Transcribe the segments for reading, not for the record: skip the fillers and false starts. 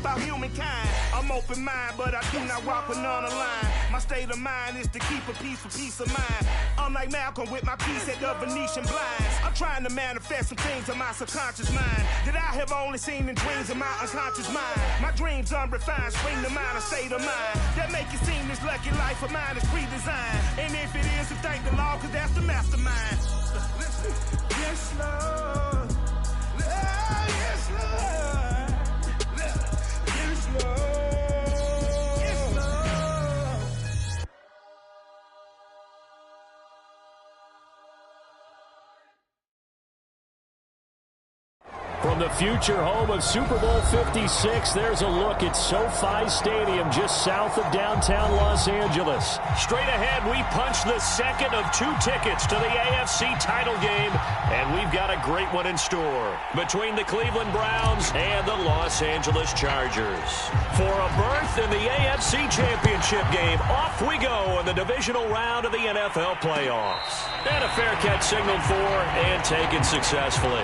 about humankind. I'm open mind, but I do not rock with none line. My state of mind is to keep a peace for peace of mind. I'm like Malcolm with my piece at the Venetian blinds. I'm trying to manifest some things in my subconscious mind that I have only seen in dreams of my unconscious mind. My dreams unrefined, spring to mind, a state of mind that make it seem this lucky life of mine is pre-designed. And if it is, to thank the Lord, cause that's the mastermind. Yes, Lord. Yes, Lord. Yes, Lord. Yes, Lord. From the future home of Super Bowl 56, there's a look at SoFi Stadium just south of downtown Los Angeles. Straight ahead, we punch the second of 2 tickets to the AFC title game, and we've got a great one in store between the Cleveland Browns and the Los Angeles Chargers. For a berth in the AFC Championship game, off we go in the divisional round of the NFL playoffs. And a fair catch signaled for and taken successfully.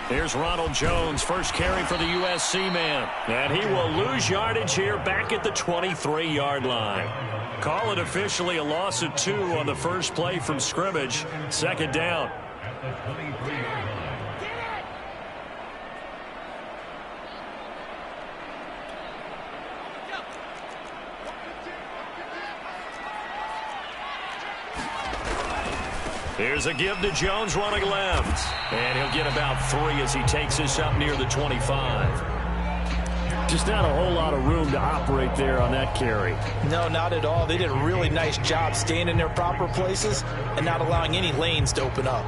Here's Ronald Jones, first carry for the USC man. And he will lose yardage here back at the 23-yard line. Call it officially a loss of 2 on the first play from scrimmage. Second down. Here's a give to Jones running left. And he'll get about 3 as he takes this up near the 25. Just not a whole lot of room to operate there on that carry. No, not at all. They did a really nice job staying in their proper places and not allowing any lanes to open up.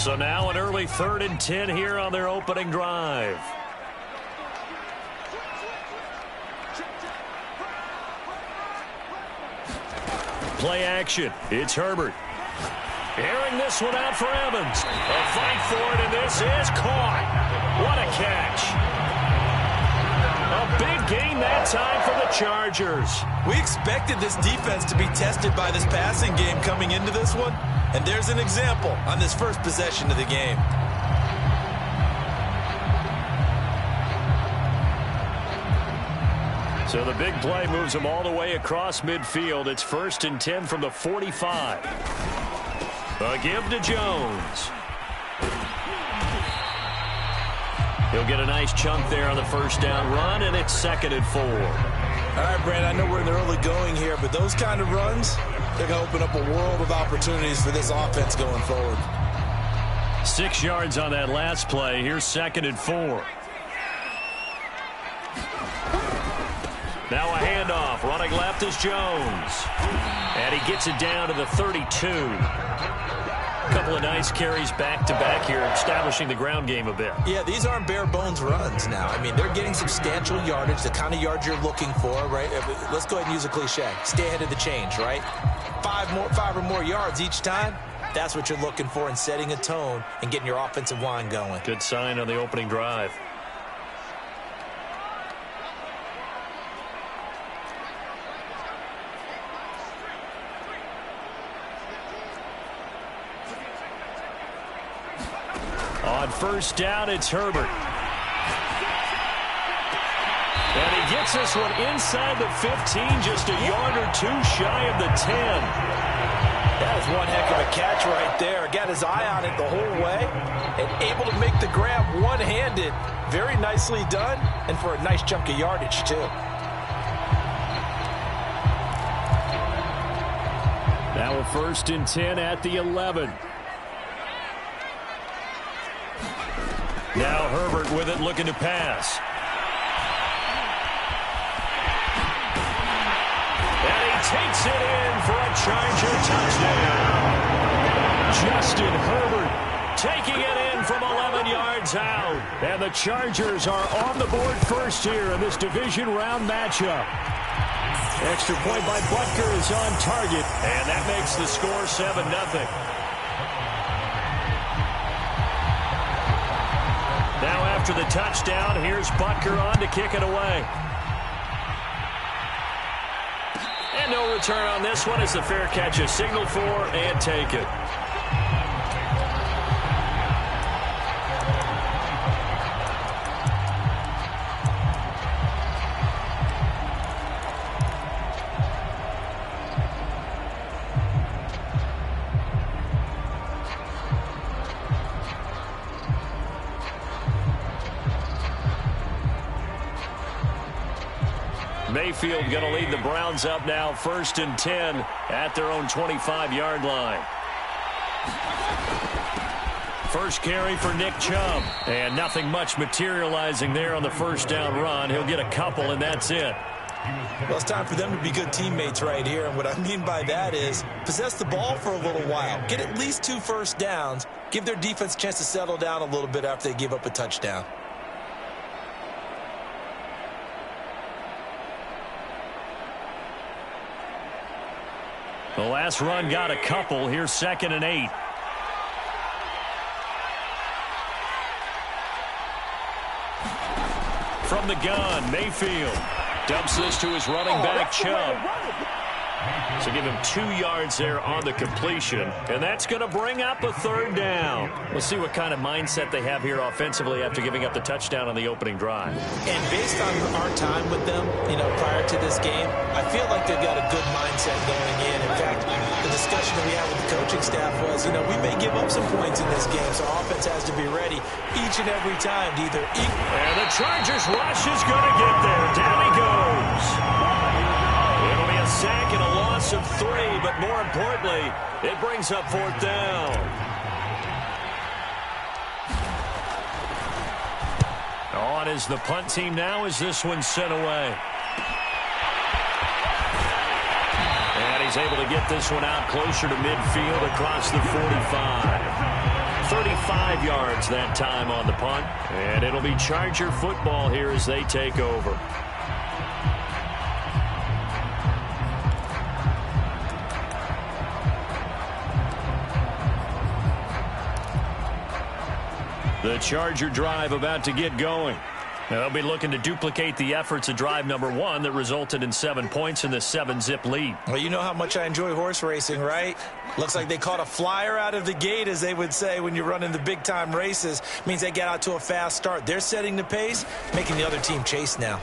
So now an early 3rd and 10 here on their opening drive. Play action. It's Herbert. Airing this one out for Evans. A fight for it, and this is caught. What a catch. A big gain that time for the Chargers. We expected this defense to be tested by this passing game coming into this one, and there's an example on this first possession of the game. So the big play moves them all the way across midfield. It's 1st and 10 from the 45. A give to Jones. He'll get a nice chunk there on the first down run, and it's 2nd and 4. All right, Brad, I know we're in the early going here, but those kind of runs, they're going to open up a world of opportunities for this offense going forward. 6 yards on that last play. Here's 2nd and 4. Now a handoff. Running left is Jones. And he gets it down to the 32. A couple of nice carries back-to-back here, establishing the ground game a bit. Yeah, these aren't bare-bones runs now. I mean, they're getting substantial yardage, the kind of yards you're looking for, right? Let's go ahead and use a cliche. Stay ahead of the change, right? 5 or more yards each time. That's what you're looking for in setting a tone and getting your offensive line going. Good sign on the opening drive. On first down, it's Herbert. And he gets this one inside the 15, just a yard or 2 shy of the 10. That is one heck of a catch right there. Got his eye on it the whole way and able to make the grab one-handed. Very nicely done, and for a nice chunk of yardage, too. Now a 1st and 10 at the 11. Now Herbert with it, looking to pass. And he takes it in for a Charger touchdown. Justin Herbert taking it in from 11 yards out. And the Chargers are on the board first here in this division round matchup. Extra point by Butker is on target, and that makes the score 7-0. Now after the touchdown, here's Butker on to kick it away. And no return on this one as the fair catch is signaled for and taken. Mayfield going to lead the Browns up now, 1st and 10 at their own 25-yard line. First carry for Nick Chubb, and nothing much materializing there on the first down run. He'll get a couple, and that's it. Well, it's time for them to be good teammates right here, and what I mean by that is possess the ball for a little while, get at least 2 first downs, give their defense a chance to settle down a little bit after they give up a touchdown. The last run got a couple. Here's 2nd and 8. From the gun, Mayfield dumps this to his running back, Chubb. So give him 2 yards there on the completion, and that's going to bring up a 3rd down. We'll see what kind of mindset they have here offensively after giving up the touchdown on the opening drive. And based on our time with them, prior to this game, I feel like they've got a good mindset going in. In fact, the discussion that we had with the coaching staff was, we may give up some points in this game, so our offense has to be ready each and every time to either eat. And the Chargers rush is going to get there. Down he goes. It'll be a sack and a loss of 3, but more importantly, it brings up 4th down. On is the punt team now as this one's sent away. And he's able to get this one out closer to midfield across the 45. 35 yards that time on the punt. And it'll be Charger football here as they take over. The Charger drive about to get going. They'll be looking to duplicate the efforts of drive number 1 that resulted in 7 points in the 7-zip lead. Well, you know how much I enjoy horse racing, right? Looks like they caught a flyer out of the gate, as they would say when you're running the big-time races. Means they get out to a fast start. They're setting the pace, making the other team chase now.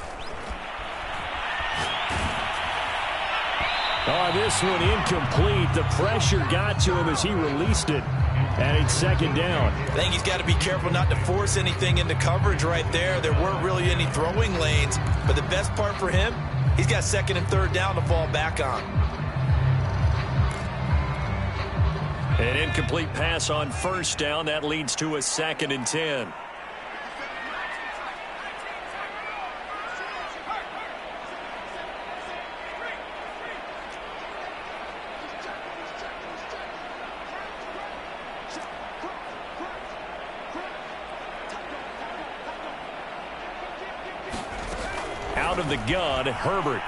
Oh, this one incomplete. The pressure got to him as he released it. And it's 2nd down. I think he's got to be careful not to force anything into coverage right there. There weren't really any throwing lanes. But the best part for him, he's got 2nd and 3rd down to fall back on. An incomplete pass on 1st down. That leads to a 2nd and 10. Out of the gun, Herbert.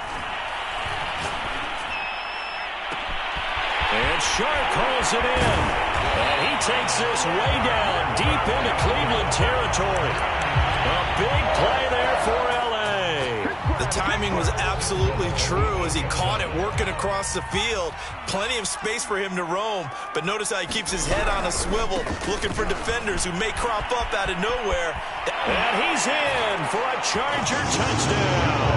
And Sharp calls it in. And he takes this way down, deep into Cleveland territory. A big play there for L.A. The timing was absolutely true as he caught it working across the field. Plenty of space for him to roam, but notice how he keeps his head on a swivel, looking for defenders who may crop up out of nowhere. And he's in for a Charger touchdown.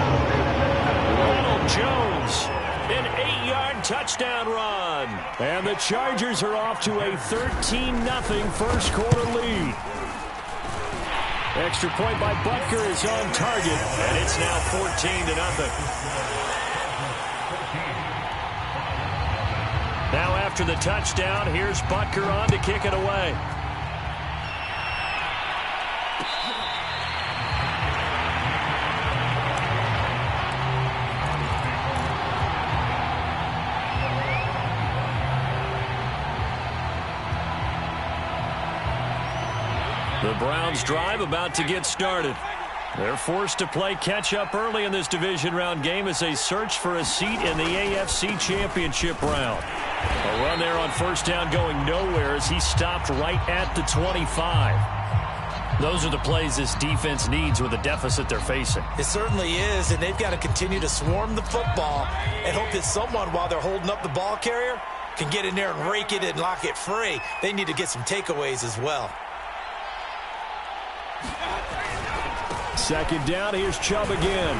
Ronald Jones, an 8-yard touchdown run. And the Chargers are off to a 13-0 first quarter lead. Extra point by Butker is on target, and it's now 14-0. Now after the touchdown, here's Butker on to kick it away. The Browns' drive about to get started. They're forced to play catch-up early in this division round game as they search for a seat in the AFC Championship round. A run there on first down going nowhere as he stopped right at the 25. Those are the plays this defense needs with the deficit they're facing. It certainly is, and they've got to continue to swarm the football and hope that someone, while they're holding up the ball carrier, can get in there and rake it and lock it free. They need to get some takeaways as well. Second down, here's Chubb again.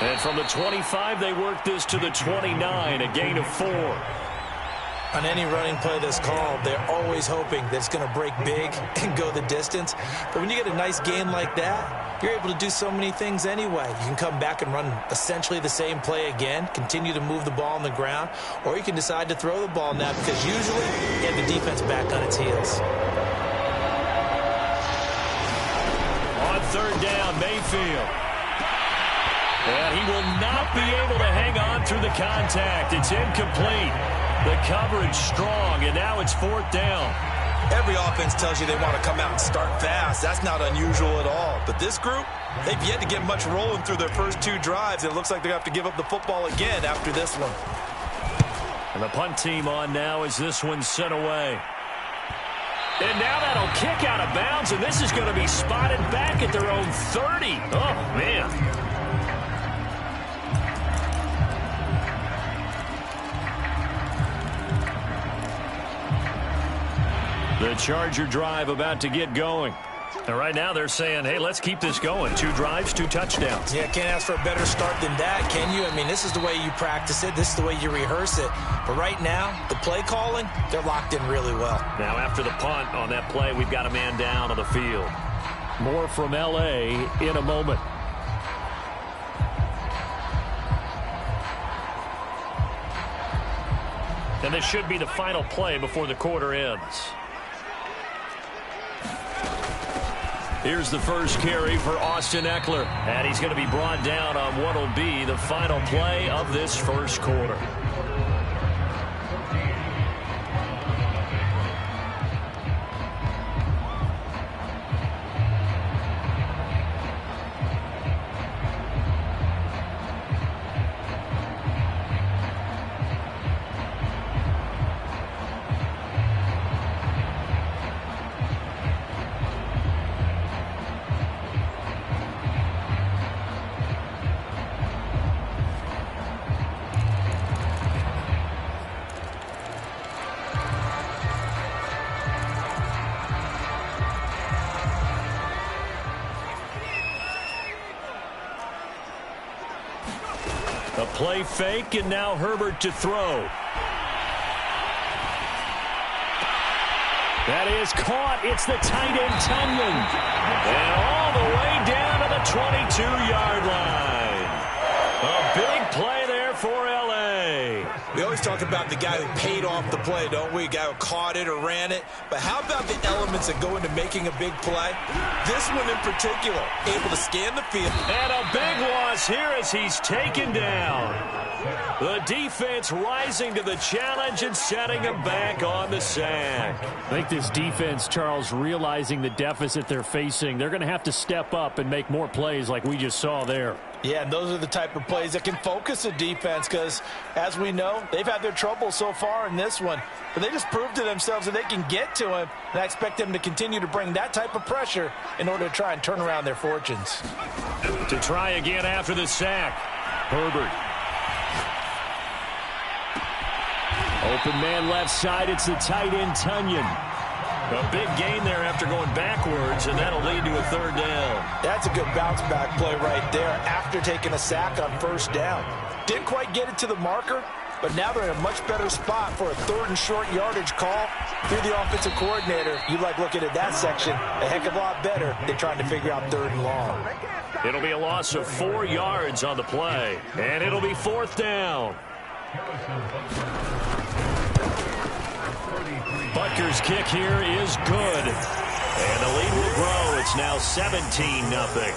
And from the 25, they work this to the 29, a gain of 4. On any running play that's called, they're always hoping that it's going to break big and go the distance. But when you get a nice gain like that, you're able to do so many things anyway. You can come back and run essentially the same play again, continue to move the ball on the ground, or you can decide to throw the ball now because usually you have the defense back on its heels. Third down, Mayfield. And he will not be able to hang on through the contact. It's incomplete. The coverage strong, and now it's fourth down. Every offense tells you they want to come out and start fast. That's not unusual at all. But this group, they've yet to get much rolling through their first 2 drives. It looks like they have to give up the football again after this one. And the punt team on now as this one's sent away. And now that'll kick out of bounds, and this is going to be spotted back at their own 30. Oh, man. The Charger drive about to get going. And right now they're saying, hey, let's keep this going. 2 drives, 2 touchdowns. Yeah, can't ask for a better start than that, can you? I mean, this is the way you practice it. This is the way you rehearse it. But right now, the play calling, they're locked in really well. Now after the punt on that play, we've got a man down on the field. More from L.A. in a moment. And this should be the final play before the quarter ends. Here's the first carry for Austin Eckler. And he's going to be brought down on what will be the final play of this first quarter. A play fake, and now Herbert to throw. That is caught. It's the tight end, Tunyon. And all the way down to the 22-yard line. A big play there for L.A. We always talk about the guy who paid off the play, don't we? A guy who caught it or ran it. But how about the elements that go into making a big play? This one in particular, able to scan the field. And a big loss here as he's taken down. The defense rising to the challenge and setting him back on the sack. I think this defense, Charles, realizing the deficit they're facing, they're going to have to step up and make more plays like we just saw there. Yeah, and those are the type of plays that can focus a defense because, as we know, they've had their trouble so far in this one. But they just proved to themselves that they can get to him, and I expect them to continue to bring that type of pressure in order to try and turn around their fortunes. To try again after the sack, Herbert. Open man left side, it's the tight end, Tunyon. A big gain there after going backwards, and that'll lead to a third down. That's a good bounce-back play right there after taking a sack on first down. Didn't quite get it to the marker, but now they're in a much better spot for a third and short yardage call. Through the offensive coordinator, you like looking at that section a heck of a lot better than trying to figure out third and long. It'll be a loss of 4 yards on the play, and it'll be fourth down. Butker's kick here is good. And the lead will grow. It's now 17-0.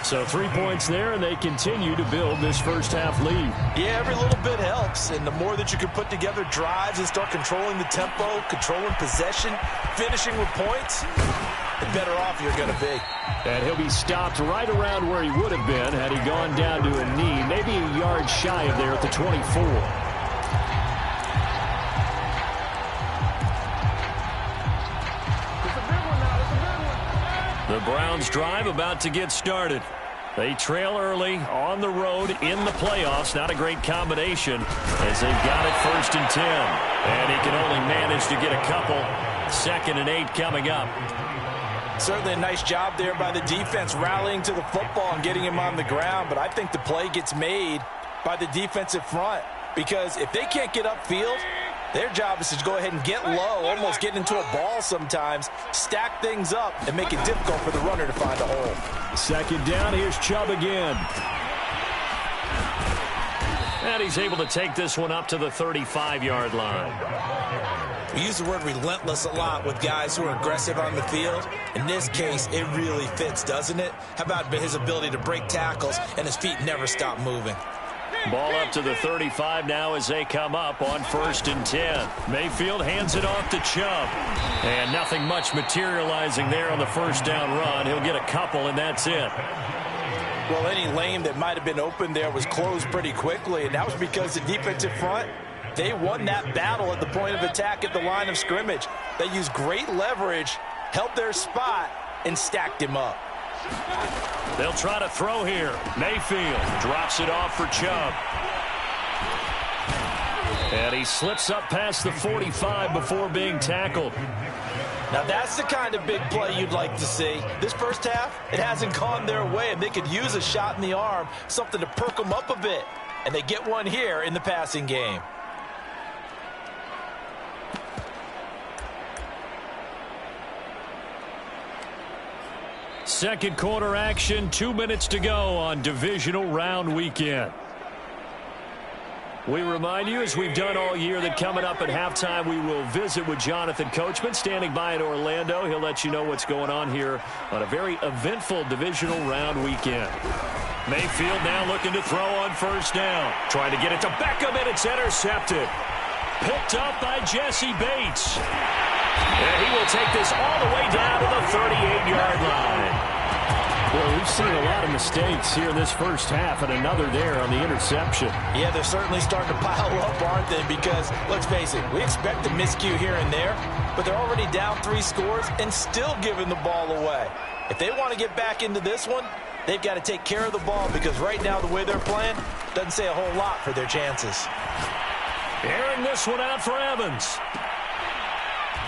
So 3 points there, and they continue to build this first half lead. Yeah, every little bit helps, and the more that you can put together drives and start controlling the tempo, controlling possession, finishing with points, the better off you're going to be. And he'll be stopped right around where he would have been had he gone down to a knee, maybe a yard shy of there at the 24. The Browns drive about to get started. They trail early on the road in the playoffs. Not a great combination as they've got it 1st and 10. And he can only manage to get a couple. 2nd and 8 coming up. Certainly a nice job there by the defense rallying to the football and getting him on the ground. But I think the play gets made by the defensive front. Because if they can't get upfield, their job is to go ahead and get low, almost get into a ball sometimes, stack things up, and make it difficult for the runner to find a hole. 2nd down, here's Chubb again. And he's able to take this one up to the 35-yard line. We use the word relentless a lot with guys who are aggressive on the field. In this case, it really fits, doesn't it? How about his ability to break tackles and his feet never stop moving? Ball up to the 35 now as they come up on 1st and 10. Mayfield hands it off to Chubb. And nothing much materializing there on the 1st down run. He'll get a couple, and that's it. Well, any lane that might have been open there was closed pretty quickly, and that was because the defensive front, they won that battle at the point of attack at the line of scrimmage. They used great leverage, held their spot, and stacked him up. They'll try to throw here. Mayfield drops it off for Chubb. And he slips up past the 45 before being tackled. Now that's the kind of big play you'd like to see. This first half, it hasn't gone their way, and they could use a shot in the arm, something to perk them up a bit. And they get one here in the passing game. Second quarter action, 2 minutes to go on divisional round weekend. We remind you, as we've done all year, that coming up at halftime, we will visit with Jonathan Coachman, standing by in Orlando. He'll let you know what's going on here on a very eventful divisional round weekend. Mayfield now looking to throw on 1st down. Trying to get it to Beckham, and it's intercepted. Picked up by Jesse Bates. And he will take this all the way down to the 38-yard line. Well, we've seen a lot of mistakes here in this first half, and another there on the interception. Yeah, they're certainly starting to pile up, aren't they? Because, let's face it, we expect a miscue here and there, but they're already down 3 scores and still giving the ball away. If they want to get back into this one, they've got to take care of the ball, because right now the way they're playing doesn't say a whole lot for their chances. Airing this one out for Evans.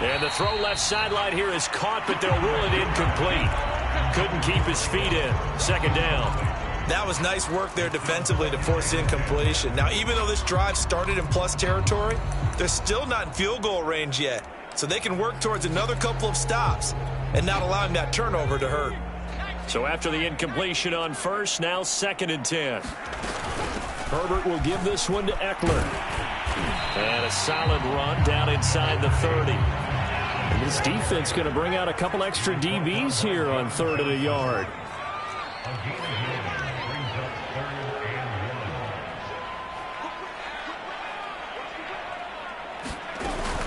And the throw left sideline here is caught, but they'll rule it incomplete. Couldn't keep his feet in. 2nd down. That was nice work there defensively to force incompletion. Now, even though this drive started in plus territory, they're still not in field goal range yet. So they can work towards another couple of stops and not allowing that turnover to hurt. So after the incompletion on 1st, now 2nd and 10. Herbert will give this one to Eckler. And a solid run down inside the 30. And this defense going to bring out a couple extra DBs here on 3rd and a yard.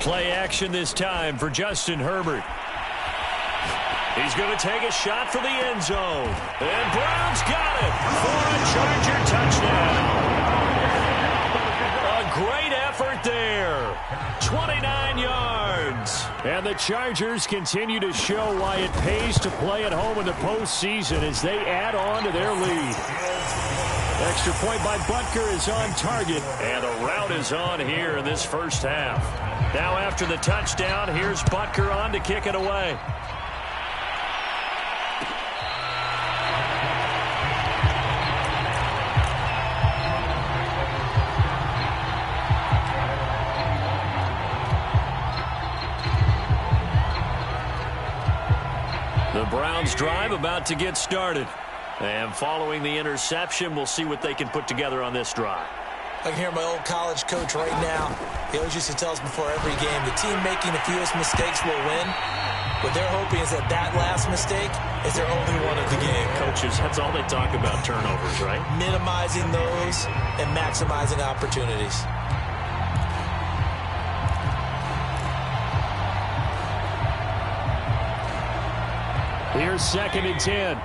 Play action this time for Justin Herbert. He's going to take a shot for the end zone. And Brown's got it for a Charger touchdown. A great effort there. 29 yards. And the Chargers continue to show why it pays to play at home in the postseason as they add on to their lead. Extra point by Butker is on target. And the route is on here in this first half. Now after the touchdown, here's Butker on to kick it away. The Browns drive about to get started. And following the interception, we'll see what they can put together on this drive. I can hear my old college coach right now. He always used to tell us before every game, the team making the fewest mistakes will win. What they're hoping is that that last mistake is their only one of the game. Coaches, that's all they talk about, turnovers, right? Minimizing those and maximizing opportunities. Here's 2nd and 10.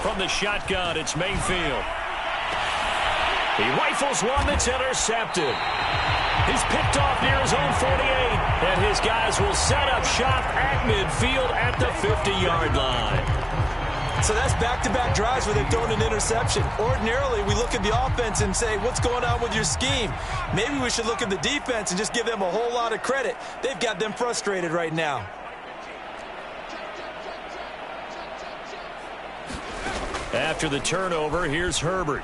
From the shotgun, it's Mayfield. He rifles one that's intercepted. He's picked off near his own 48, and his guys will set up shop at midfield at the 50-yard line. So that's back-to-back drives where they've thrown an interception. Ordinarily, we look at the offense and say, what's going on with your scheme? Maybe we should look at the defense and just give them a whole lot of credit. They've got them frustrated right now. After the turnover, here's Herbert.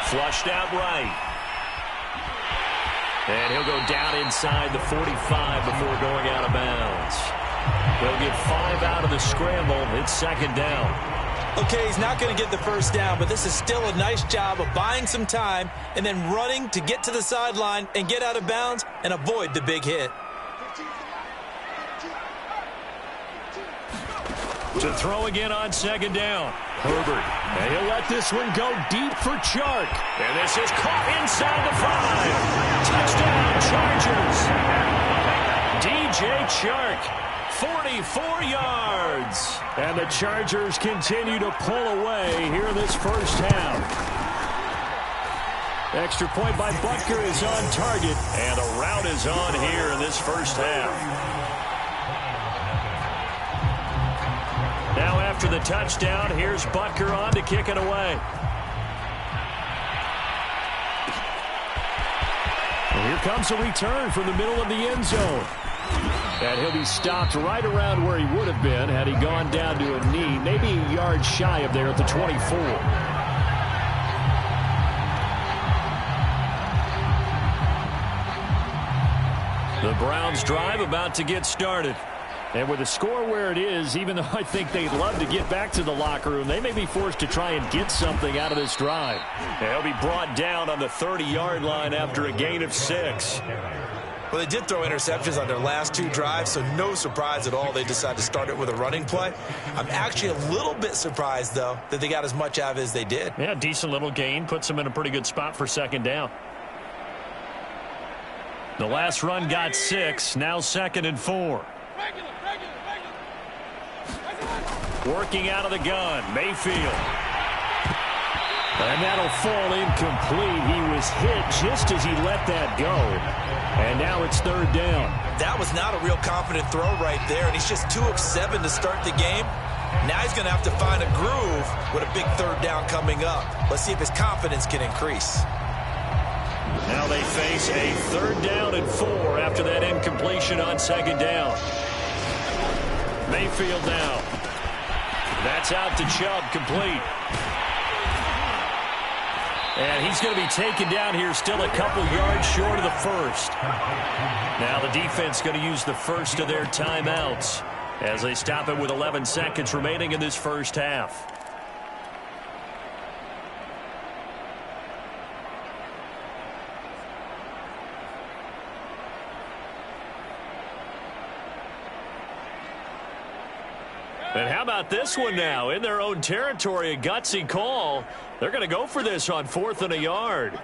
Flushed out right. And he'll go down inside the 45 before going out of bounds. They'll get 5 out of the scramble. It's 2nd down. Okay, he's not going to get the first down, but this is still a nice job of buying some time and then running to get to the sideline and get out of bounds and avoid the big hit. To throw again on 2nd down. Herbert. And he'll let this one go deep for Chark. And this is caught inside the 5. Touchdown, Chargers. DJ Chark. 44 yards. And the Chargers continue to pull away here in this first half. Extra point by Butker is on target. And a rout is on here in this first half. Now after the touchdown, here's Butker on to kick it away. And here comes a return from the middle of the end zone. And he'll be stopped right around where he would have been had he gone down to a knee, maybe a yard shy of there at the 24. The Browns drive about to get started. And with the score where it is, even though I think they'd love to get back to the locker room, they may be forced to try and get something out of this drive. They'll be brought down on the 30-yard line after a gain of 6. Well, they did throw interceptions on their last 2 drives, so no surprise at all they decided to start it with a running play. I'm actually a little bit surprised, though, that they got as much out of it as they did. Yeah, decent little gain. Puts them in a pretty good spot for 2nd down. The last run got 6. Now 2nd and 4. Working out of the gun, Mayfield. And that'll fall incomplete. He was hit just as he let that go. And now it's 3rd down. That was not a real confident throw right there, and he's just 2 of 7 to start the game. Now he's going to have to find a groove with a big 3rd down coming up. Let's see if his confidence can increase. Now they face a 3rd down and 4 after that incompletion on 2nd down. Mayfield now. That's out to Chubb, complete. And he's going to be taken down here still a couple yards short of the first. Now the defense going to use the first of their timeouts as they stop it with 11 seconds remaining in this first half. And how about this one now? In their own territory, a gutsy call. They're going to go for this on 4th and a yard.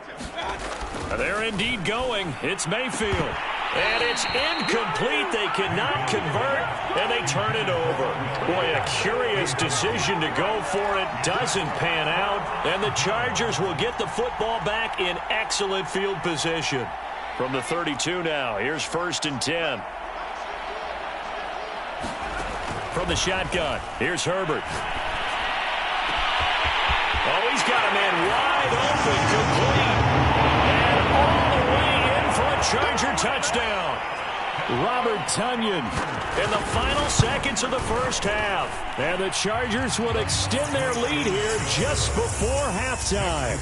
They're indeed going. It's Mayfield. And it's incomplete. They cannot convert, and they turn it over. Boy, a curious decision to go for it. Doesn't pan out, and the Chargers will get the football back in excellent field position. From the 32 now, here's 1st and 10. From the shotgun, here's Herbert. Oh, he's got a man wide open, complete. And all the way in for a Charger touchdown. Robert Tonyan in the final seconds of the first half. And the Chargers will extend their lead here just before halftime.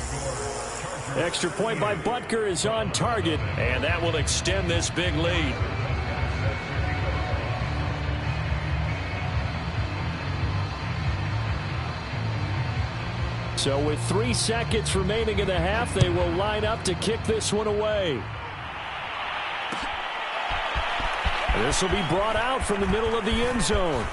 Extra point by Butker is on target, and that will extend this big lead. So with 3 seconds remaining in the half, they will line up to kick this one away. This will be brought out from the middle of the end zone.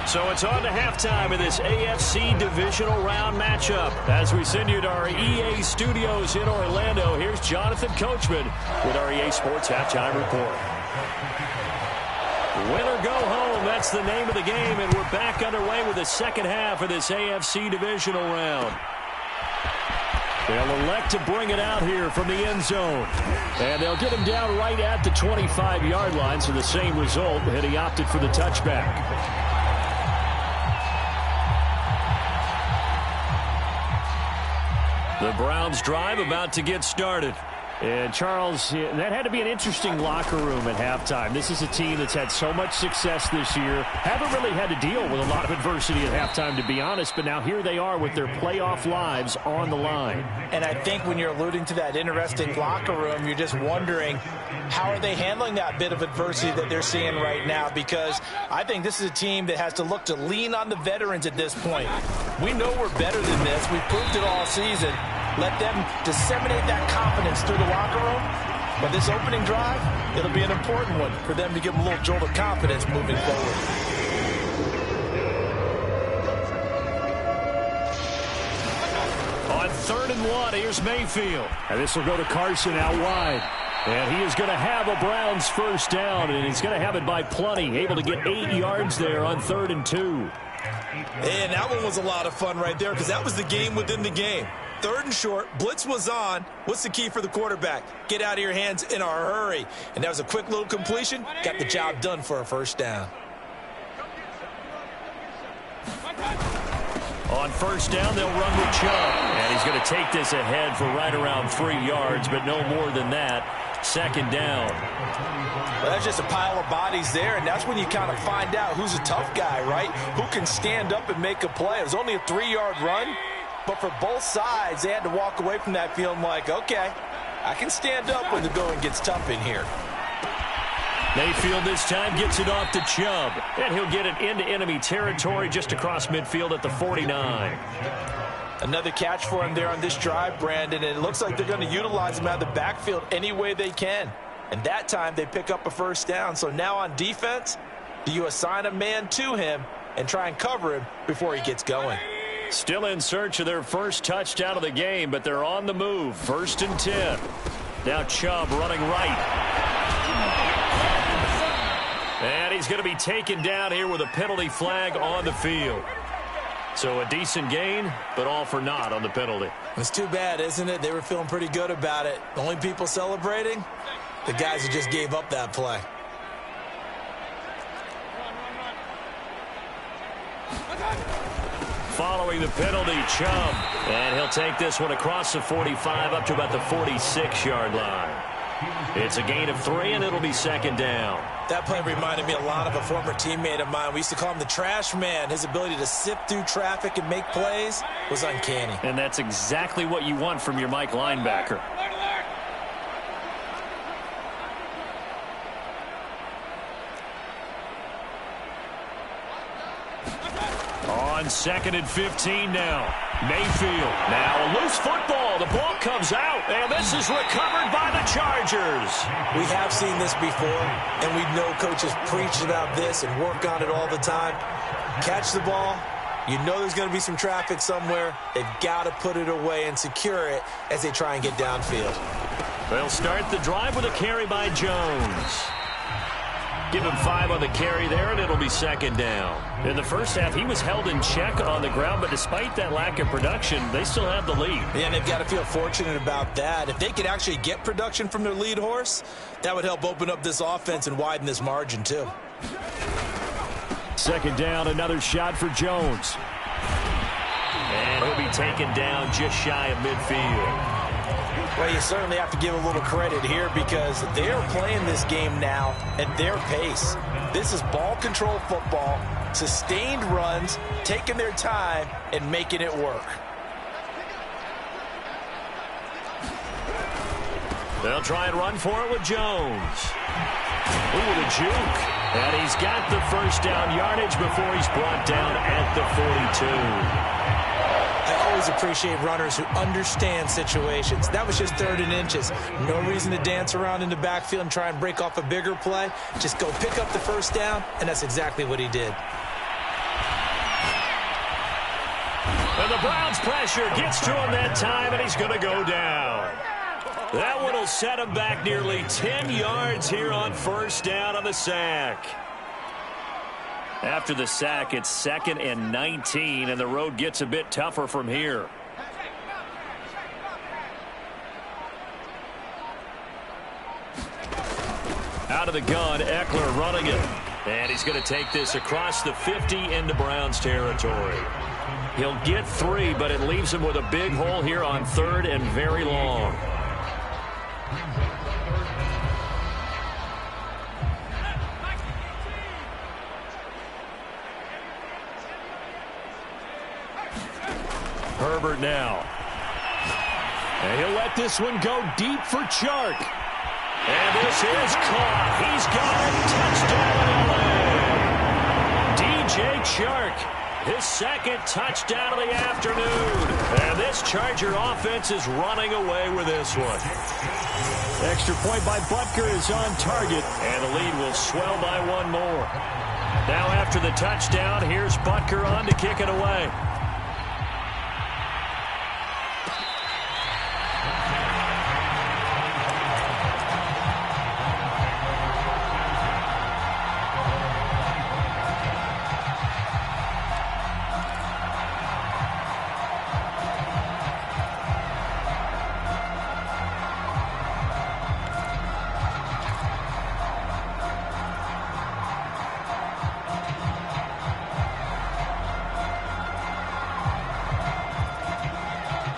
So it's on to halftime in this AFC divisional round matchup. As we send you to our EA studios in Orlando, here's Jonathan Coachman with our EA Sports Halftime Report. Win or go home, that's the name of the game, and we're back underway with the second half of this AFC divisional round. They'll elect to bring it out here from the end zone. And they'll get him down right at the 25-yard line, so the same result, and he opted for the touchback. The Browns drive about to get started. And, Charles, that had to be an interesting locker room at halftime. This is a team that's had so much success this year. Haven't really had to deal with a lot of adversity at halftime, to be honest. But now here they are with their playoff lives on the line. And I think when you're alluding to that interesting locker room, you're just wondering, how are they handling that bit of adversity that they're seeing right now? Because I think this is a team that has to look to lean on the veterans at this point. We know we're better than this. We've proved it all season. Let them disseminate that confidence through the locker room. But this opening drive, it'll be an important one for them to give them a little jolt of confidence moving forward. On 3rd and 1, here's Mayfield. And this will go to Carson out wide. And he is going to have a Browns first down, and he's going to have it by plenty. Able to get 8 yards there on 3rd and 2. And that one was a lot of fun right there because that was the game within the game. 3rd and short, blitz was on. What's the key for the quarterback? Get out of your hands in a hurry. And that was a quick little completion. Got the job done for a first down. On first down, they'll run with Chubb. And he's going to take this ahead for right around 3 yards, but no more than that. 2nd down. Well, that's just a pile of bodies there, and that's when you kind of find out who's a tough guy, right? Who can stand up and make a play. It was only a 3-yard run. But for both sides, they had to walk away from that feeling like, okay, I can stand up when the going gets tough in here. Mayfield this time gets it off to Chubb. And he'll get it into enemy territory just across midfield at the 49. Another catch for him there on this drive, Brandon. And it looks like they're going to utilize him out of the backfield any way they can. And that time they pick up a first down. So now on defense, do you assign a man to him and try and cover him before he gets going? Still in search of their first touchdown of the game, but they're on the move. 1st and 10. Now Chubb running right. And he's going to be taken down here with a penalty flag on the field. So a decent gain, but all for naught on the penalty. It's too bad, isn't it? They were feeling pretty good about it. The only people celebrating, the guys who just gave up that play. Following the penalty, Chubb. And he'll take this one across the 45 up to about the 46-yard line. It's a gain of 3, and it'll be 2nd down. That play reminded me a lot of a former teammate of mine. We used to call him the trash man. His ability to sift through traffic and make plays was uncanny. And that's exactly what you want from your Mike linebacker. On 2nd and 15 now. Mayfield. Now a loose football. The ball comes out, and this is recovered by the Chargers. We have seen this before, and we know coaches preach about this and work on it all the time. Catch the ball. You know there's going to be some traffic somewhere. They've got to put it away and secure it as they try and get downfield. They'll start the drive with a carry by Jones. Give him 5 on the carry there, and it'll be 2nd down. In the first half, he was held in check on the ground, but despite that lack of production, they still have the lead. Yeah, and they've got to feel fortunate about that. If they could actually get production from their lead horse, that would help open up this offense and widen this margin, too. 2nd down, another shot for Jones. And he'll be taken down just shy of midfield. Well, you certainly have to give a little credit here because they're playing this game now at their pace. This is ball control football, sustained runs, taking their time, and making it work. They'll try and run for it with Jones. Ooh, the juke. And he's got the first down yardage before he's brought down at at the 42. I always appreciate runners who understand situations. That was just 3rd and inches. No reason to dance around in the backfield and try and break off a bigger play. Just go pick up the first down, and that's exactly what he did. And the Browns' pressure gets to him that time, and he's going to go down. That one will set him back nearly 10 yards here on first down on the sack. After the sack, it's 2nd and 19, and the road gets a bit tougher from here. Out of the gun, Eckler running it. And he's going to take this across the 50 into Browns territory. He'll get 3, but it leaves him with a big hole here on 3rd and very long. Herbert now. And he'll let this one go deep for Chark. And this is caught. He's got it. DJ Chark, his 2nd touchdown of the afternoon. And this Charger offense is running away with this one. Extra point by Butker is on target. And the lead will swell by 1 more. Now after the touchdown, here's Butker on to kick it away.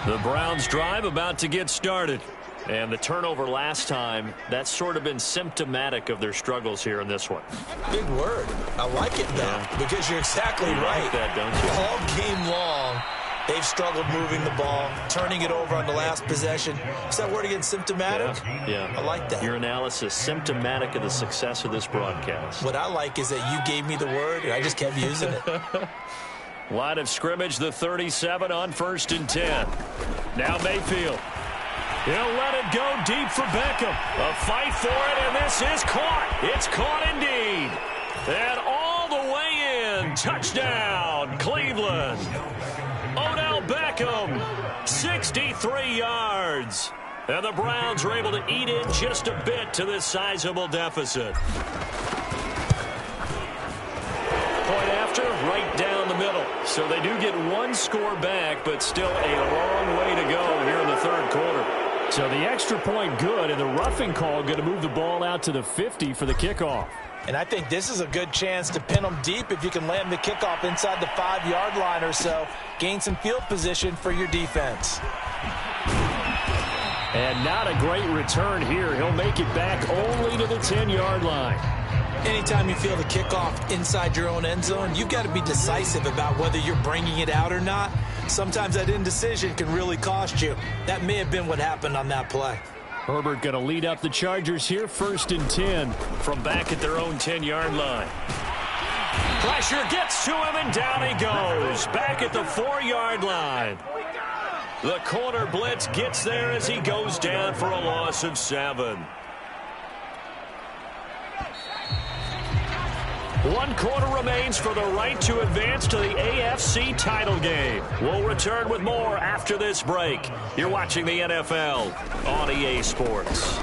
The Browns drive about to get started. And the turnover last time, that's sort of been symptomatic of their struggles here in this one. Big word. I like it, though, because you're exactly right. Like that, don't you? All game long, they've struggled moving the ball, turning it over on the last possession. Is that word again, symptomatic? Yeah. I like that. Your analysis, symptomatic of the success of this broadcast. What I like is that you gave me the word, and I just kept using it. Line of scrimmage, the 37 on 1st and 10. Now Mayfield. He'll let it go deep for Beckham. A fight for it, and this is caught. It's caught indeed. And all the way in. Touchdown, Cleveland. Odell Beckham, 63 yards. And the Browns are able to eat in just a bit to this sizable deficit. Point after, right down the middle. So they do get 1 score back, but still a long way to go here in the 3rd quarter. So the extra point good, and the roughing call going to move the ball out to the 50 for the kickoff. And I think this is a good chance to pin them deep if you can land the kickoff inside the 5-yard line or so. Gain some field position for your defense. And not a great return here. He'll make it back only to the 10-yard line. Anytime you feel the kickoff inside your own end zone, you've got to be decisive about whether you're bringing it out or not. Sometimes that indecision can really cost you. That may have been what happened on that play. Herbert going to lead up the Chargers here, 1st and 10 from back at their own 10-yard line. Pressure gets to him, and down he goes. Back at the 4-yard line. The corner blitz gets there as he goes down for a loss of 7. 1 quarter remains for the right to advance to the AFC title game. We'll return with more after this break. You're watching the NFL on EA Sports.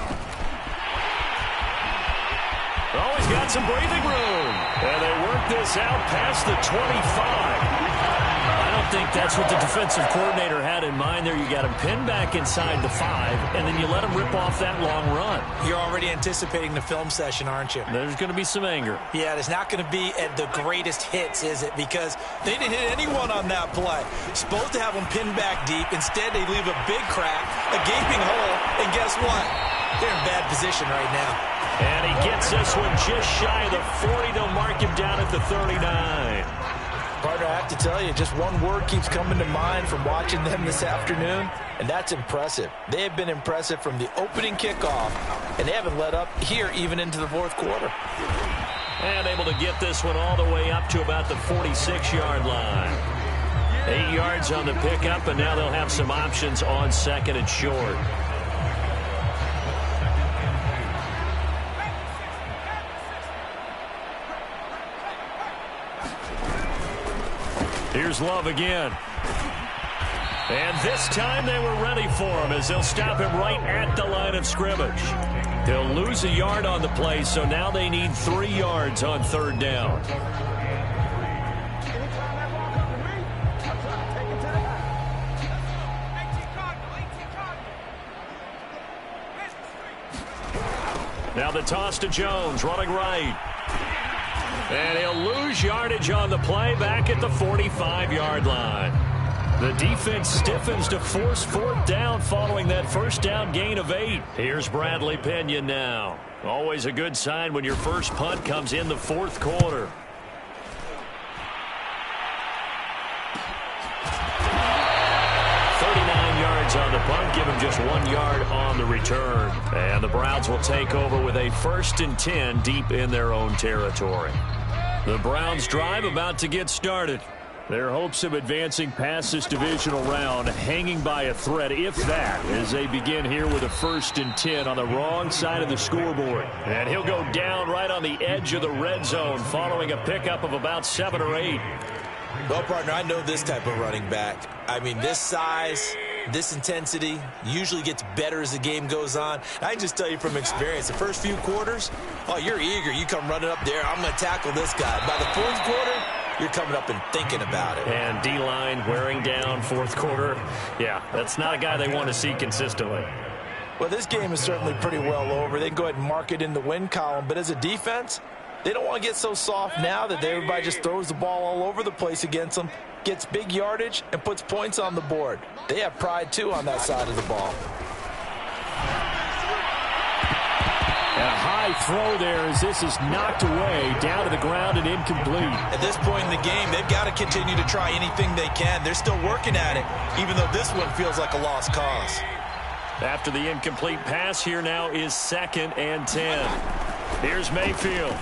Always got some breathing room. And they work this out past the 25. I don't think that's what the defensive coordinator had in mind there. You got him pinned back inside the 5, and then you let him rip off that long run. You're already anticipating the film session, aren't you? There's going to be some anger. Yeah, there's not going to be at the greatest hits, is it? Because they didn't hit anyone on that play. Supposed to have them pinned back deep. Instead, they leave a big crack, a gaping hole, and guess what? They're in bad position right now. And he gets this one just shy of the 40. They'll mark him down at the 39. Partner, I have to tell you, just one word keeps coming to mind from watching them this afternoon, and that's impressive. They have been impressive from the opening kickoff, and they haven't let up here even into the 4th quarter. And able to get this one all the way up to about the 46-yard line. 8 yards on the pickup, and now they'll have some options on 2nd and short. Here's Love again. And this time they were ready for him as they'll stop him right at the line of scrimmage. They'll lose a yard on the play, so now they need 3 yards on 3rd down. Now the toss to Jones, running right. And he'll lose yardage on the play back at the 45-yard line. The defense stiffens to force 4th down following that 1st down gain of 8. Here's Bradley Pinion now. Always a good sign when your first punt comes in the 4th quarter. On the punt, give him just 1 yard on the return. And the Browns will take over with a 1st and 10 deep in their own territory. The Browns drive about to get started. Their hopes of advancing past this divisional round hanging by a thread, if that, as they begin here with a 1st and 10 on the wrong side of the scoreboard. And he'll go down right on the edge of the red zone following a pickup of about 7 or 8. Well, partner, I know this type of running back. I mean, this size, this intensity usually gets better as the game goes on. I can just tell you from experience, the first few quarters, oh, you're eager. You come running up there, I'm going to tackle this guy. By the 4th quarter, you're coming up and thinking about it. And D-line wearing down 4th quarter. Yeah, that's not a guy they want to see consistently. Well, this game is certainly pretty well over. They can go ahead and mark it in the win column. But as a defense, they don't want to get so soft now that everybody just throws the ball all over the place against them, gets big yardage, and puts points on the board. They have pride, too, on that side of the ball. And a high throw there as this is knocked away, down to the ground and incomplete. At this point in the game, they've got to continue to try anything they can. They're still working at it, even though this one feels like a lost cause. After the incomplete pass, here now is 2nd and 10. Here's Mayfield.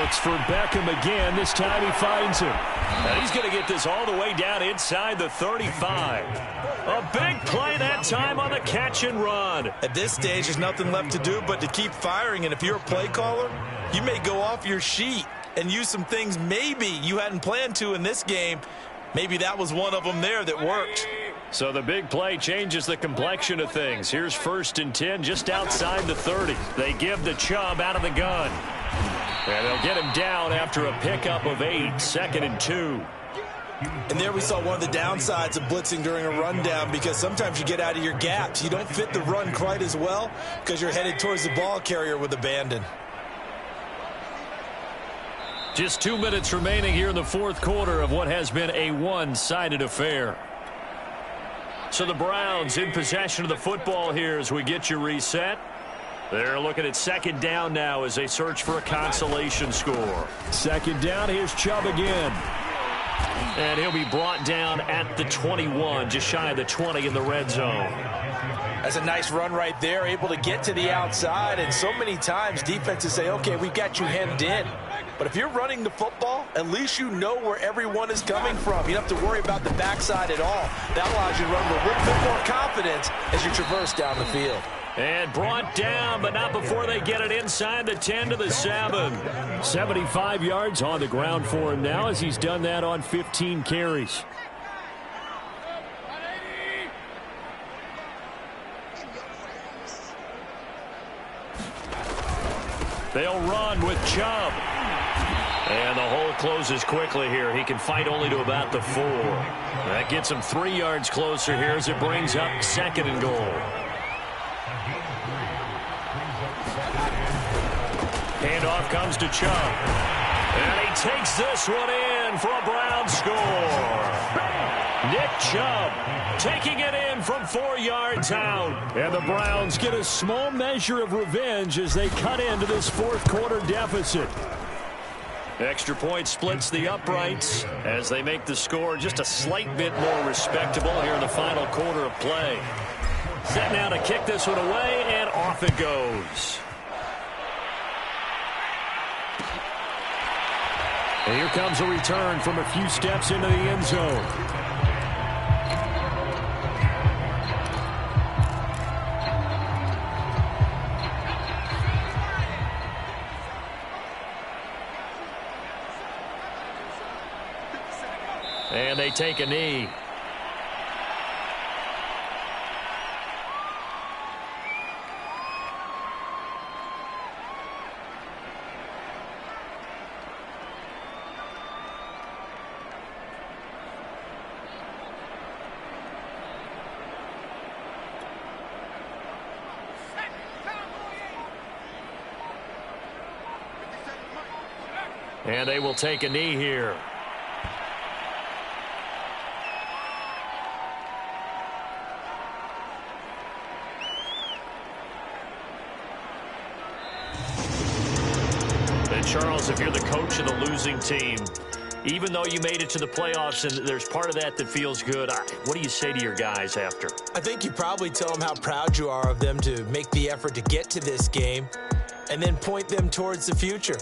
Looks for Beckham again. This time he finds him. And he's going to get this all the way down inside the 35. A big play that time on the catch and run. At this stage, there's nothing left to do but to keep firing. And if you're a play caller, you may go off your sheet and use some things maybe you hadn't planned to in this game. Maybe that was one of them there that worked. So the big play changes the complexion of things. Here's 1st and 10 just outside the 30. They give the Chubb out of the gun. And they'll get him down after a pickup of 8, 2nd and 2. And there we saw one of the downsides of blitzing during a rundown, because sometimes you get out of your gaps. You don't fit the run quite as well because you're headed towards the ball carrier with abandon. Just 2 minutes remaining here in the 4th quarter of what has been a one-sided affair. So the Browns in possession of the football here as we get you reset. They're looking at 2nd down now as they search for a consolation score. 2nd down, here's Chubb again. And he'll be brought down at the 21, just shy of the 20 in the red zone. That's a nice run right there, able to get to the outside. And so many times defenses say, okay, we've got you hemmed in. But if you're running the football, at least you know where everyone is coming from. You don't have to worry about the backside at all. That allows you to run with a little bit more confidence as you traverse down the field. And brought down, but not before they get it inside the 10 to the 7. 75 yards on the ground for him now as he's done that on 15 carries. They'll run with Chubb. And the hole closes quickly here. He can fight only to about the 4. That gets him 3 yards closer here as it brings up 2nd and goal. Handoff comes to Chubb. And he takes this one in for a Brown score. Nick Chubb taking it in from 4 yards out. And the Browns get a small measure of revenge as they cut into this 4th quarter deficit. Extra point splits the uprights as they make the score just a slight bit more respectable here in the final quarter of play. Set now to kick this one away, and off it goes. And here comes a return from a few steps into the end zone. And they take a knee. And they will take a knee here. And Charles, if you're the coach of the losing team, even though you made it to the playoffs and there's part of that that feels good, what do you say to your guys after? I think you probably tell them how proud you are of them to make the effort to get to this game and then point them towards the future.